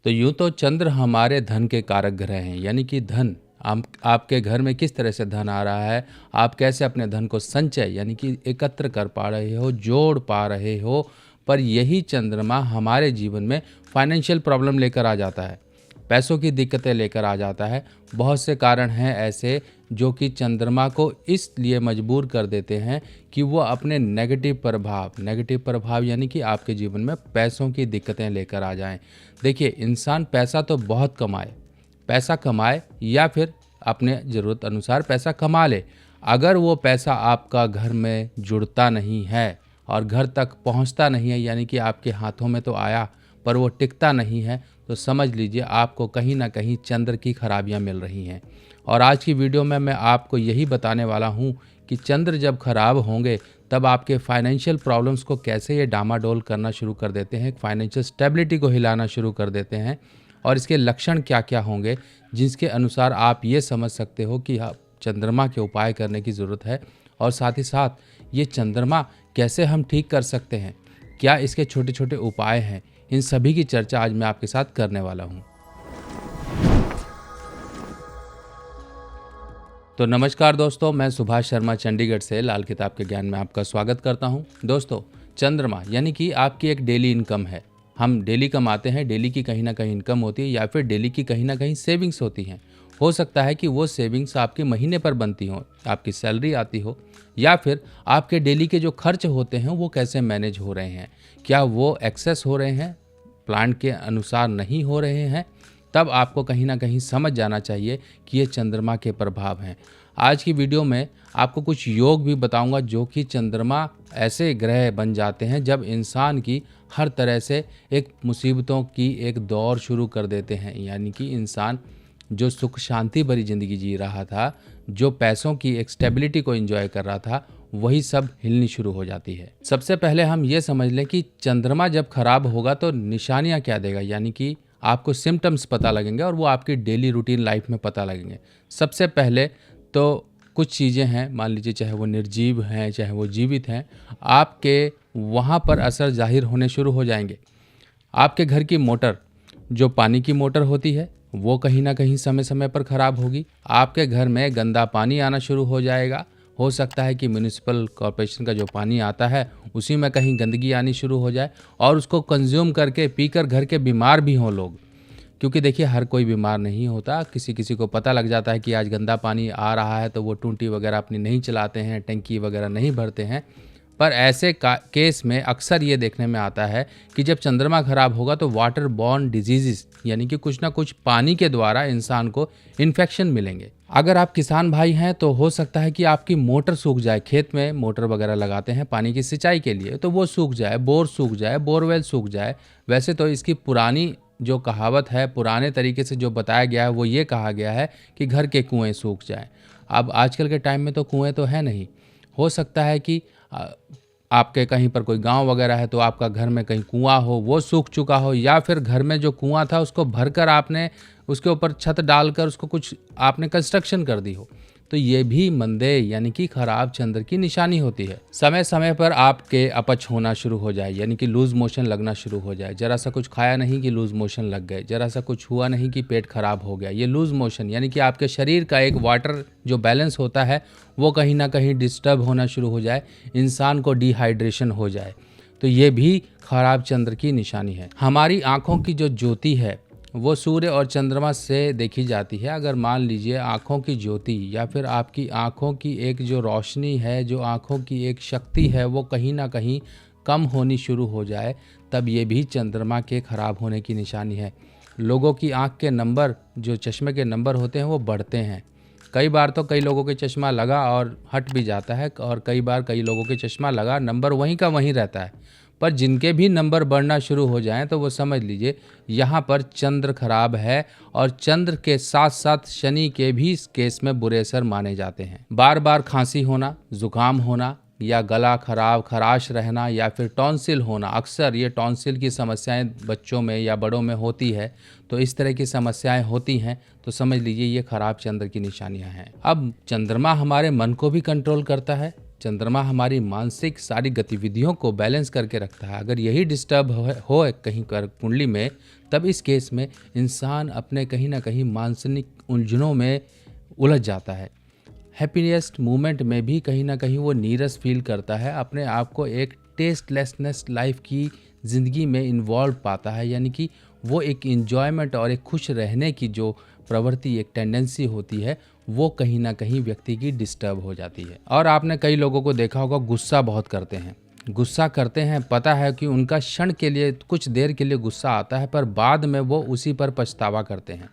तो यूँ तो चंद्र हमारे धन के कारक ग्रह हैं, यानी कि धन आपके घर में किस तरह से धन आ रहा है, आप कैसे अपने धन को संचय यानी कि एकत्र कर पा रहे हो, जोड़ पा रहे हो। पर यही चंद्रमा हमारे जीवन में फाइनेंशियल प्रॉब्लम लेकर आ जाता है, पैसों की दिक्कतें लेकर आ जाता है। बहुत से कारण हैं ऐसे जो कि चंद्रमा को इसलिए मजबूर कर देते हैं कि वो अपने नेगेटिव प्रभाव यानी कि आपके जीवन में पैसों की दिक्कतें लेकर आ जाएं। देखिए, इंसान पैसा तो बहुत पैसा कमाए या फिर अपने ज़रूरत अनुसार पैसा कमा ले, अगर वो पैसा आपका घर में जुड़ता नहीं है और घर तक पहुंचता नहीं है, यानी कि आपके हाथों में तो आया पर वो टिकता नहीं है, तो समझ लीजिए आपको कहीं ना कहीं चंद्र की खराबियां मिल रही हैं। और आज की वीडियो में मैं आपको यही बताने वाला हूं कि चंद्र जब खराब होंगे तब आपके फाइनेंशियल प्रॉब्लम्स को कैसे ये डामाडोल करना शुरू कर देते हैं, फाइनेंशियल स्टेबिलिटी को हिलाना शुरू कर देते हैं, और इसके लक्षण क्या क्या होंगे जिसके अनुसार आप ये समझ सकते हो कि चंद्रमा के उपाय करने की ज़रूरत है। और साथ ही साथ ये चंद्रमा कैसे हम ठीक कर सकते हैं, क्या इसके छोटे छोटे उपाय हैं, इन सभी की चर्चा आज मैं आपके साथ करने वाला हूं। तो नमस्कार दोस्तों, मैं सुभाष शर्मा चंडीगढ़ से लाल किताब के ज्ञान में आपका स्वागत करता हूं। दोस्तों, चंद्रमा यानी कि आपकी एक डेली इनकम है। हम डेली कमाते हैं, डेली की कहीं ना कहीं इनकम होती है या फिर डेली की कहीं ना कहीं सेविंग्स होती हैं। हो सकता है कि वो सेविंग्स आपके महीने पर बनती हो, आपकी सैलरी आती हो, या फिर आपके डेली के जो खर्च होते हैं वो कैसे मैनेज हो रहे हैं, क्या वो एक्सेस हो रहे हैं, प्लान के अनुसार नहीं हो रहे हैं। तब आपको कहीं ना कहीं समझ जाना चाहिए कि ये चंद्रमा के प्रभाव हैं। आज की वीडियो में आपको कुछ योग भी बताऊंगा जो कि चंद्रमा ऐसे ग्रह बन जाते हैं जब इंसान की हर तरह से एक मुसीबतों की एक दौर शुरू कर देते हैं, यानी कि इंसान जो सुख शांति भरी ज़िंदगी जी रहा था, जो पैसों की एक स्टेबिलिटी को एंजॉय कर रहा था, वही सब हिलनी शुरू हो जाती है। सबसे पहले हम ये समझ लें कि चंद्रमा जब खराब होगा तो निशानियां क्या देगा, यानी कि आपको सिम्टम्स पता लगेंगे और वो आपकी डेली रूटीन लाइफ में पता लगेंगे। सबसे पहले तो कुछ चीज़ें हैं, मान लीजिए चाहे वो निर्जीव हैं चाहे वो जीवित हैं, आपके वहाँ पर असर जाहिर होने शुरू हो जाएंगे। आपके घर की मोटर, जो पानी की मोटर होती है, वो कहीं ना कहीं समय समय पर ख़राब होगी। आपके घर में गंदा पानी आना शुरू हो जाएगा। हो सकता है कि म्यूनिसिपल कॉरपोरेशन का जो पानी आता है उसी में कहीं गंदगी आनी शुरू हो जाए और उसको कंज्यूम करके पीकर घर के बीमार भी हों लोग। क्योंकि देखिए, हर कोई बीमार नहीं होता, किसी किसी को पता लग जाता है कि आज गंदा पानी आ रहा है तो वो टूटी वगैरह अपनी नहीं चलाते हैं, टंकी वगैरह नहीं भरते हैं। पर ऐसे केस में अक्सर ये देखने में आता है कि जब चंद्रमा खराब होगा तो वाटर बॉर्न डिजीजेस यानी कि कुछ ना कुछ पानी के द्वारा इंसान को इन्फेक्शन मिलेंगे। अगर आप किसान भाई हैं तो हो सकता है कि आपकी मोटर सूख जाए, खेत में मोटर वगैरह लगाते हैं पानी की सिंचाई के लिए, तो वो सूख जाए, बोर सूख जाए, बोरवेल सूख जाए। वैसे तो इसकी पुरानी जो कहावत है, पुराने तरीके से जो बताया गया है, वो ये कहा गया है कि घर के कुएँ सूख जाएँ। अब आजकल के टाइम में तो कुएँ तो है नहीं। हो सकता है कि आपके कहीं पर कोई गांव वगैरह है तो आपका घर में कहीं कुआं हो, वो सूख चुका हो, या फिर घर में जो कुआं था उसको भरकर आपने उसके ऊपर छत डालकर उसको कुछ आपने कंस्ट्रक्शन कर दी हो, तो ये भी मंदे यानी कि खराब चंद्र की निशानी होती है। समय समय पर आपके अपच होना शुरू हो जाए, यानी कि लूज मोशन लगना शुरू हो जाए। जरा सा कुछ खाया नहीं कि लूज मोशन लग गए, जरा सा कुछ हुआ नहीं कि पेट खराब हो गया। ये लूज मोशन यानी कि आपके शरीर का एक वाटर जो बैलेंस होता है वो कहीं ना कहीं डिस्टर्ब होना शुरू हो जाए, इंसान को डिहाइड्रेशन हो जाए, तो ये भी खराब चंद्र की निशानी है। हमारी आँखों की जो ज्योति है वो सूर्य और चंद्रमा से देखी जाती है। अगर मान लीजिए आँखों की ज्योति या फिर आपकी आँखों की एक जो रोशनी है, जो आँखों की एक शक्ति है, वो कहीं ना कहीं कम होनी शुरू हो जाए, तब ये भी चंद्रमा के खराब होने की निशानी है। लोगों की आँख के नंबर, जो चश्मे के नंबर होते हैं, वो बढ़ते हैं। कई बार तो कई लोगों के चश्मा लगा और हट भी जाता है, और कई बार कई लोगों के चश्मा लगा, नंबर वहीं का वहीं रहता है। पर जिनके भी नंबर बढ़ना शुरू हो जाएं तो वो समझ लीजिए यहाँ पर चंद्र खराब है, और चंद्र के साथ साथ शनि के भी इस केस में बुरे असर माने जाते हैं। बार बार खांसी होना, जुकाम होना, या गला खराब, खराश रहना, या फिर टॉन्सिल होना। अक्सर ये टॉन्सिल की समस्याएं बच्चों में या बड़ों में होती है, तो इस तरह की समस्याएं होती हैं तो समझ लीजिए ये खराब चंद्र की निशानियां हैं। अब चंद्रमा हमारे मन को भी कंट्रोल करता है, चंद्रमा हमारी मानसिक सारी गतिविधियों को बैलेंस करके रखता है। अगर यही डिस्टर्ब हो कहीं कर कुंडली में, तब इस केस में इंसान अपने कहीं ना कहीं मानसिक उलझनों में उलझ जाता है। हैप्पीएस्ट मोमेंट में भी कहीं ना कहीं वो नीरस फील करता है, अपने आप को एक टेस्टलेसनेस लाइफ की ज़िंदगी में इन्वॉल्व पाता है, यानी कि वो एक इन्जॉयमेंट और एक खुश रहने की जो प्रवृत्ति, एक टेंडेंसी होती है, वो कहीं ना कहीं व्यक्ति की डिस्टर्ब हो जाती है। और आपने कई लोगों को देखा होगा, गुस्सा बहुत करते हैं। गुस्सा करते हैं, पता है कि उनका क्षण के लिए, कुछ देर के लिए गुस्सा आता है, पर बाद में वो उसी पर पछतावा करते हैं।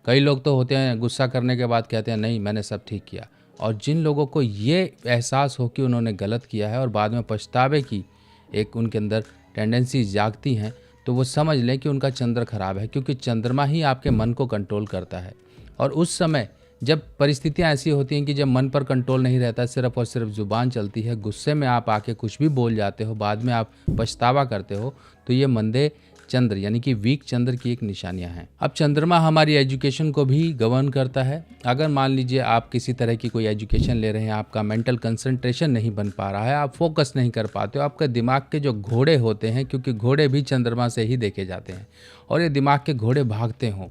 कई लोग तो होते हैं गुस्सा करने के बाद कहते हैं नहीं मैंने सब ठीक किया, और जिन लोगों को ये एहसास हो कि उन्होंने गलत किया है और बाद में पछतावे की एक उनके अंदर टेंडेंसी जागती हैं, तो वो समझ लें कि उनका चंद्र खराब है, क्योंकि चंद्रमा ही आपके मन को कंट्रोल करता है। और उस समय जब परिस्थितियां ऐसी होती हैं कि जब मन पर कंट्रोल नहीं रहता, सिर्फ और सिर्फ ज़ुबान चलती है, गुस्से में आप आके कुछ भी बोल जाते हो, बाद में आप पछतावा करते हो, तो ये मंदे चंद्र यानी कि वीक चंद्र की एक निशानियां हैं। अब चंद्रमा हमारी एजुकेशन को भी गवर्न करता है। अगर मान लीजिए आप किसी तरह की कोई एजुकेशन ले रहे हैं, आपका मेंटल कंसंट्रेशन नहीं बन पा रहा है, आप फोकस नहीं कर पाते हो, आपके दिमाग के जो घोड़े होते हैं, क्योंकि घोड़े भी चंद्रमा से ही देखे जाते हैं, और ये दिमाग के घोड़े भागते हों,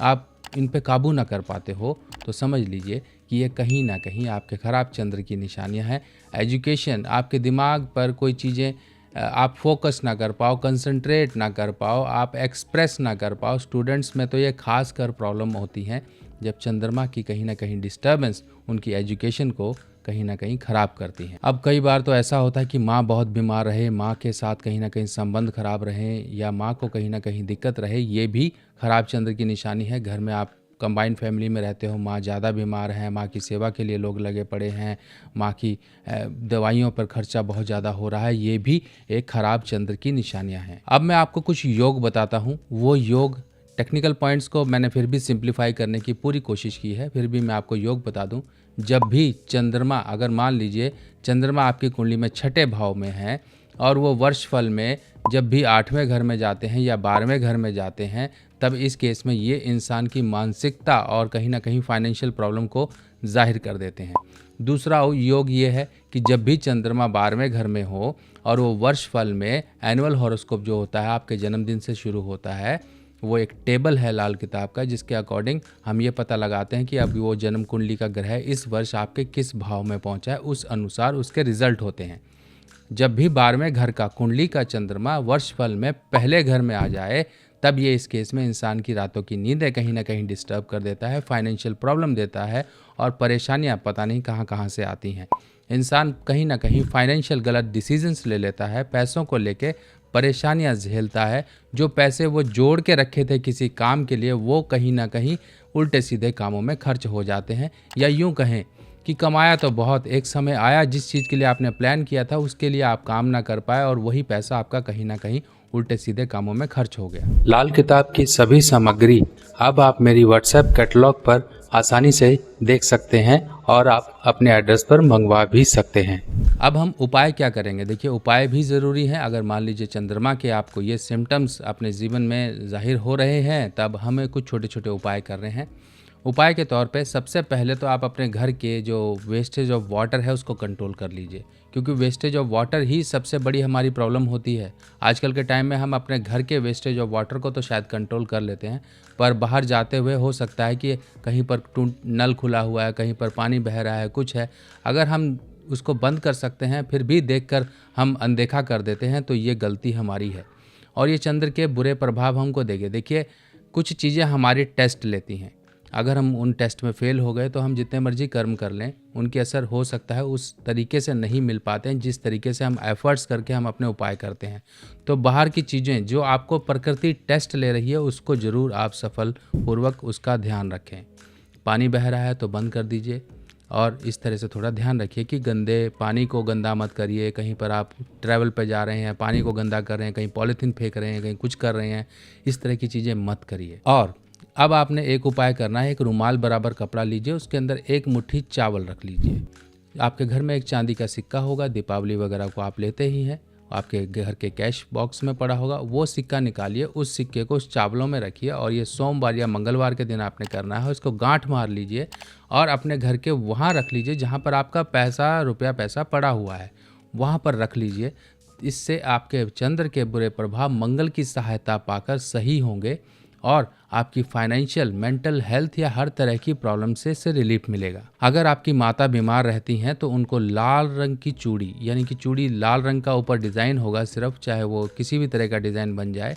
आप इन पे काबू ना कर पाते हो, तो समझ लीजिए कि ये कहीं ना कहीं आपके ख़राब चंद्र की निशानियां हैं। एजुकेशन, आपके दिमाग पर कोई चीज़ें आप फोकस ना कर पाओ, कंसंट्रेट ना कर पाओ, आप एक्सप्रेस ना कर पाओ। स्टूडेंट्स में तो ये खास कर प्रॉब्लम होती हैं जब चंद्रमा की कहीं ना कहीं डिस्टर्बेंस उनकी एजुकेशन को कहीं ना कहीं ख़राब करती हैं। अब कई बार तो ऐसा होता है कि माँ बहुत बीमार रहे, माँ के साथ कहीं ना कहीं संबंध खराब रहे, या माँ को कहीं ना कहीं दिक्कत रहे, ये भी खराब चंद्र की निशानी है। घर में आप कंबाइंड फैमिली में रहते हो, माँ ज़्यादा बीमार है, माँ की सेवा के लिए लोग लगे पड़े हैं, माँ की दवाइयों पर खर्चा बहुत ज़्यादा हो रहा है, ये भी एक ख़राब चंद्र की निशानियाँ हैं। अब मैं आपको कुछ योग बताता हूँ। वो योग, टेक्निकल पॉइंट्स को मैंने फिर भी सिंप्लीफाई करने की पूरी कोशिश की है, फिर भी मैं आपको योग बता दूँ। जब भी चंद्रमा, अगर मान लीजिए चंद्रमा आपकी कुंडली में छठे भाव में है, और वो वर्षफल में जब भी 8वें घर में जाते हैं या 12वें घर में जाते हैं, तब इस केस में ये इंसान की मानसिकता और कहीं ना कहीं फाइनेंशियल प्रॉब्लम को जाहिर कर देते हैं। दूसरा योग ये है कि जब भी चंद्रमा 12वें घर में हो और वो वर्षफल में, एनुअल हॉरोस्कोप जो होता है आपके जन्मदिन से शुरू होता है, वो एक टेबल है लाल किताब का, जिसके अकॉर्डिंग हम ये पता लगाते हैं कि अब वो जन्म कुंडली का ग्रह इस वर्ष आपके किस भाव में पहुंचा है, उस अनुसार उसके रिजल्ट होते हैं। जब भी 12वें घर का कुंडली का चंद्रमा वर्षफल में पहले घर में आ जाए, तब ये इस केस में इंसान की रातों की नींदें कहीं ना कहीं डिस्टर्ब कर देता है, फाइनेंशियल प्रॉब्लम देता है, और परेशानियां पता नहीं कहां कहां से आती हैं। इंसान कहीं ना कहीं फाइनेंशियल गलत डिसीजंस ले लेता है, पैसों को लेके परेशानियां झेलता है। जो पैसे वो जोड़ के रखे थे किसी काम के लिए, वो कहीं ना कहीं उल्टे सीधे कामों में खर्च हो जाते हैं। या यूं कहें कि कमाया तो बहुत, एक समय आया जिस चीज़ के लिए आपने प्लान किया था उसके लिए आप काम ना कर पाए, और वही पैसा आपका कहीं ना कहीं उल्टे सीधे कामों में खर्च हो गया। लाल किताब की सभी सामग्री अब आप मेरी व्हाट्सएप कैटलॉग पर आसानी से देख सकते हैं, और आप अपने एड्रेस पर मंगवा भी सकते हैं। अब हम उपाय क्या करेंगे? देखिए, उपाय भी ज़रूरी है। अगर मान लीजिए चंद्रमा के आपको ये सिम्टम्स अपने जीवन में जाहिर हो रहे हैं, तब हमें कुछ छोटे छोटे उपाय कर रहे हैं। उपाय के तौर पे सबसे पहले तो आप अपने घर के जो वेस्टेज ऑफ वाटर है उसको कंट्रोल कर लीजिए, क्योंकि वेस्टेज ऑफ वाटर ही सबसे बड़ी हमारी प्रॉब्लम होती है। आजकल के टाइम में हम अपने घर के वेस्टेज ऑफ वाटर को तो शायद कंट्रोल कर लेते हैं, पर बाहर जाते हुए हो सकता है कि कहीं पर नल खुला हुआ है, कहीं पर पानी बह रहा है, कुछ है, अगर हम उसको बंद कर सकते हैं फिर भी देखकर हम अनदेखा कर देते हैं, तो ये गलती हमारी है। और ये चंद्र के बुरे प्रभाव हमको देंगे। देखिए, कुछ चीज़ें हमारी टेस्ट लेती हैं, अगर हम उन टेस्ट में फेल हो गए तो हम जितने मर्जी कर्म कर लें, उनके असर हो सकता है उस तरीके से नहीं मिल पाते हैं जिस तरीके से हम एफर्ट्स करके हम अपने उपाय करते हैं। तो बाहर की चीज़ें जो आपको प्रकृति टेस्ट ले रही है, उसको ज़रूर आप सफल पूर्वक उसका ध्यान रखें। पानी बह रहा है तो बंद कर दीजिए, और इस तरह से थोड़ा ध्यान रखिए कि गंदे पानी को गंदा मत करिए। कहीं पर आप ट्रैवल पे जा रहे हैं, पानी को गंदा कर रहे हैं, कहीं पॉलीथीन फेंक रहे हैं, कहीं कुछ कर रहे हैं, इस तरह की चीज़ें मत करिए। और अब आपने एक उपाय करना है, एक रुमाल बराबर कपड़ा लीजिए, उसके अंदर एक मुट्ठी चावल रख लीजिए। आपके घर में एक चांदी का सिक्का होगा, दीपावली वगैरह को आप लेते ही हैं, आपके घर के कैश बॉक्स में पड़ा होगा, वो सिक्का निकालिए, उस सिक्के को उस चावलों में रखिए, और ये सोमवार या मंगलवार के दिन आपने करना है। उसको गांठ मार लीजिए और अपने घर के वहाँ रख लीजिए जहाँ पर आपका पैसा, रुपया पैसा पड़ा हुआ है, वहाँ पर रख लीजिए। इससे आपके चंद्र के बुरे प्रभाव मंगल की सहायता पाकर सही होंगे और आपकी फाइनेंशियल, मेंटल हेल्थ या हर तरह की प्रॉब्लम से इससे रिलीफ मिलेगा। अगर आपकी माता बीमार रहती हैं तो उनको लाल रंग की चूड़ी, यानी कि चूड़ी लाल रंग का ऊपर डिज़ाइन होगा सिर्फ, चाहे वो किसी भी तरह का डिज़ाइन बन जाए।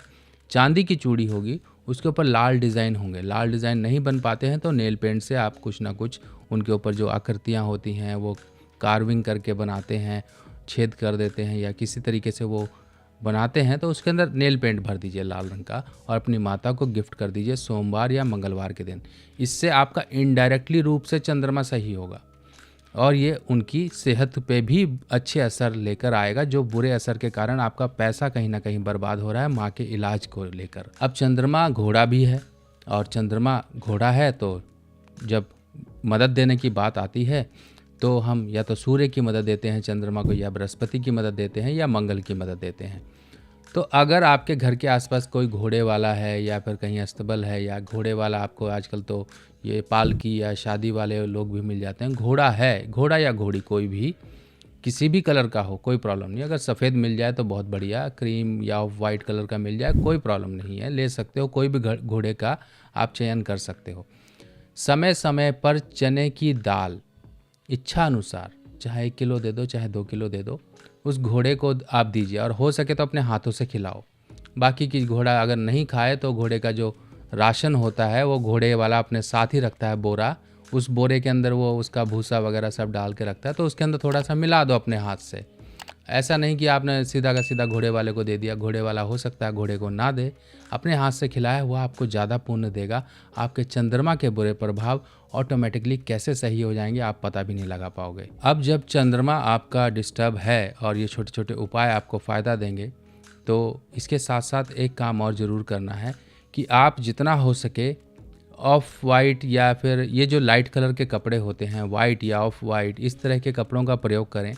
चांदी की चूड़ी होगी, उसके ऊपर लाल डिज़ाइन होंगे। लाल डिज़ाइन नहीं बन पाते हैं तो नेल पेंट से आप कुछ ना कुछ उनके ऊपर जो आकृतियाँ होती हैं वो कार्विंग करके बनाते हैं, छेद कर देते हैं या किसी तरीके से वो बनाते हैं, तो उसके अंदर नेल पेंट भर दीजिए लाल रंग का और अपनी माता को गिफ्ट कर दीजिए सोमवार या मंगलवार के दिन। इससे आपका इनडायरेक्टली रूप से चंद्रमा सही होगा और ये उनकी सेहत पे भी अच्छे असर लेकर आएगा, जो बुरे असर के कारण आपका पैसा कहीं ना कहीं बर्बाद हो रहा है माँ के इलाज को लेकर। अब चंद्रमा घोड़ा भी है और चंद्रमा घोड़ा है तो जब मदद देने की बात आती है तो हम या तो सूर्य की मदद देते हैं चंद्रमा को, या बृहस्पति की मदद देते हैं, या मंगल की मदद देते हैं। तो अगर आपके घर के आसपास कोई घोड़े वाला है या फिर कहीं अस्तबल है या घोड़े वाला, आपको आजकल तो ये पालकी या शादी वाले लोग भी मिल जाते हैं, घोड़ा है, घोड़ा या घोड़ी कोई भी किसी भी कलर का हो कोई प्रॉब्लम नहीं। अगर सफ़ेद मिल जाए तो बहुत बढ़िया, क्रीम या ऑफ वाइट कलर का मिल जाए कोई प्रॉब्लम नहीं है, ले सकते हो, कोई भी घोड़े का आप चयन कर सकते हो। समय समय पर चने की दाल इच्छा अनुसार, चाहे 1 किलो दे दो चाहे 2 किलो दे दो, उस घोड़े को आप दीजिए और हो सके तो अपने हाथों से खिलाओ। बाकी की घोड़ा अगर नहीं खाए तो घोड़े का जो राशन होता है वो घोड़े वाला अपने साथ ही रखता है बोरा, उस बोरे के अंदर वो उसका भूसा वगैरह सब डाल के रखता है, तो उसके अंदर थोड़ा सा मिला दो अपने हाथ से। ऐसा नहीं कि आपने सीधा का सीधा घोड़े वाले को दे दिया, घोड़े वाला हो सकता है घोड़े को ना दे, अपने हाथ से खिलाया हुआ आपको ज़्यादा पुण्य देगा। आपके चंद्रमा के बुरे प्रभाव ऑटोमेटिकली कैसे सही हो जाएंगे आप पता भी नहीं लगा पाओगे। अब जब चंद्रमा आपका डिस्टर्ब है और ये छोटे छोटे उपाय आपको फ़ायदा देंगे, तो इसके साथ साथ एक काम और ज़रूर करना है कि आप जितना हो सके ऑफ वाइट या फिर ये जो लाइट कलर के कपड़े होते हैं, वाइट या ऑफ वाइट, इस तरह के कपड़ों का प्रयोग करें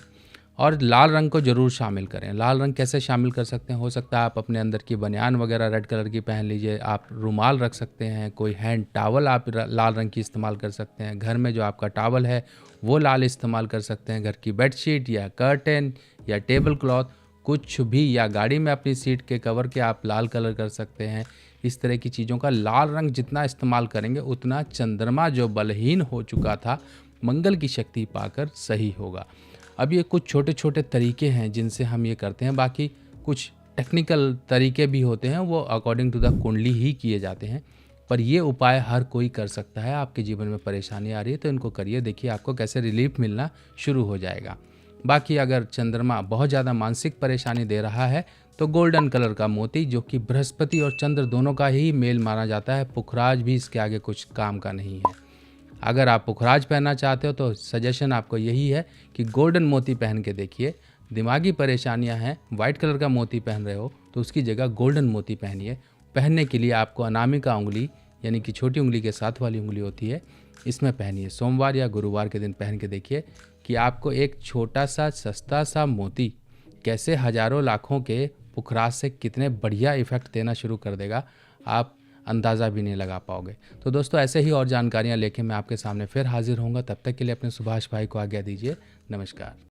और लाल रंग को ज़रूर शामिल करें। लाल रंग कैसे शामिल कर सकते हैं? हो सकता है आप अपने अंदर की बनियान वगैरह रेड कलर की पहन लीजिए, आप रुमाल रख सकते हैं, कोई हैंड टावल आप लाल रंग की इस्तेमाल कर सकते हैं, घर में जो आपका टावल है वो लाल इस्तेमाल कर सकते हैं, घर की बेडशीट या कर्टेन या टेबल क्लॉथ कुछ भी, या गाड़ी में अपनी सीट के कवर के आप लाल कलर कर सकते हैं। इस तरह की चीज़ों का लाल रंग जितना इस्तेमाल करेंगे उतना चंद्रमा जो बलहीन हो चुका था मंगल की शक्ति पाकर सही होगा। अब ये कुछ छोटे छोटे तरीके हैं जिनसे हम ये करते हैं, बाकी कुछ टेक्निकल तरीके भी होते हैं, वो अकॉर्डिंग टू द कुंडली ही किए जाते हैं, पर ये उपाय हर कोई कर सकता है। आपके जीवन में परेशानी आ रही है तो इनको करिए, देखिए आपको कैसे रिलीफ मिलना शुरू हो जाएगा। बाकी अगर चंद्रमा बहुत ज़्यादा मानसिक परेशानी दे रहा है तो गोल्डन कलर का मोती, जो कि बृहस्पति और चंद्र दोनों का ही मेल माना जाता है, पुखराज भी इसके आगे कुछ काम का नहीं है। अगर आप पुखराज पहनना चाहते हो तो सजेशन आपको यही है कि गोल्डन मोती पहन के देखिए। दिमागी परेशानियां हैं, वाइट कलर का मोती पहन रहे हो तो उसकी जगह गोल्डन मोती पहनिए। पहनने के लिए आपको अनामिका उंगली, यानी कि छोटी उंगली के साथ वाली उंगली होती है, इसमें पहनिए। सोमवार या गुरुवार के दिन पहन के देखिए कि आपको एक छोटा सा सस्ता सा मोती कैसे हजारों लाखों के पुखराज से कितने बढ़िया इफेक्ट देना शुरू कर देगा, आप अंदाज़ा भी नहीं लगा पाओगे। तो दोस्तों ऐसे ही और जानकारियाँ लेके मैं आपके सामने फिर हाजिर होऊंगा। तब तक के लिए अपने सुभाष भाई को आज्ञा दीजिए। नमस्कार।